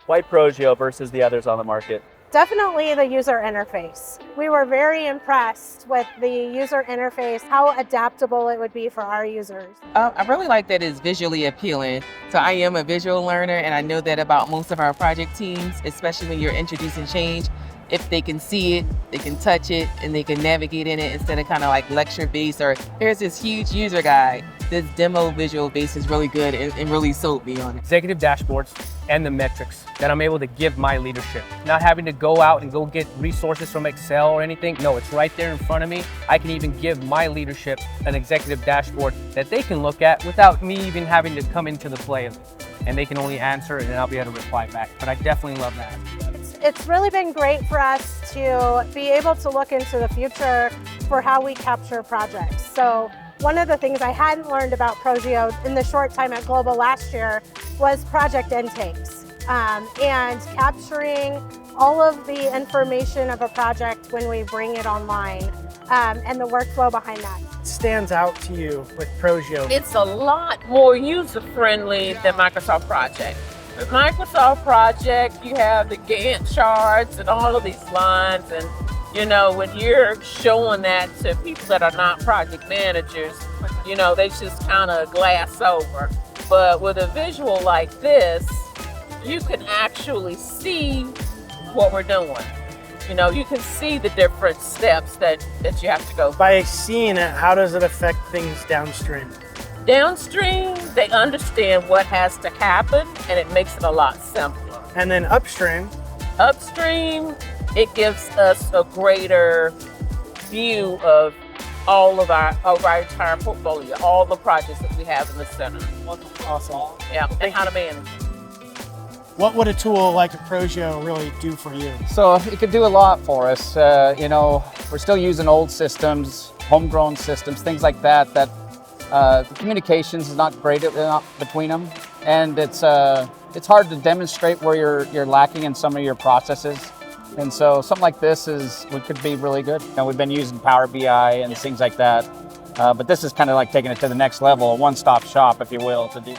Why Progeo versus the others on the market? Definitely the user interface. We were very impressed with the user interface, how adaptable it would be for our users. I really like that it's visually appealing. So I am a visual learner, and I know that about most of our project teams, especially when you're introducing change. If they can see it, they can touch it, and they can navigate in it instead of kind of like lecture based or here's this huge user guide. This demo visual base is really good and really sold me on it. Executive dashboards and the metrics that I'm able to give my leadership. Not having to go out and go get resources from Excel or anything. No, it's right there in front of me. I can even give my leadership an executive dashboard that they can look at without me even having to come into the play of it. And they can only answer and I'll be able to reply back. But I definitely love that. It's really been great for us to be able to look into the future for how we capture projects. So one of the things I hadn't learned about Progeo in the short time at Global last year was project intakes and capturing all of the information of a project when we bring it online and the workflow behind that. Stands out to you with Progeo? It's a lot more user-friendly than Microsoft Project. With Microsoft Project, you have the Gantt charts and all of these lines, and you know, when you're showing that to people that are not project managers, you know, they just kind of glass over. But with a visual like this, you can actually see what we're doing. You know, you can see the different steps that you have to go through. By seeing it, how does it affect things downstream? Downstream, they understand what has to happen, and it makes it a lot simpler. And then upstream? Upstream, it gives us a greater view of all of our entire portfolio, all the projects that we have in the center. Awesome. Yeah, and how to manage. What would a tool like a Progeo really do for you? So it could do a lot for us. You know, we're still using old systems, homegrown systems, things like that, the communications is not great between them, and it's hard to demonstrate where you're lacking in some of your processes. And so something like this could be really good. You know, we've been using Power BI and things like that, but this is kind of like taking it to the next level, a one-stop shop, if you will, to do.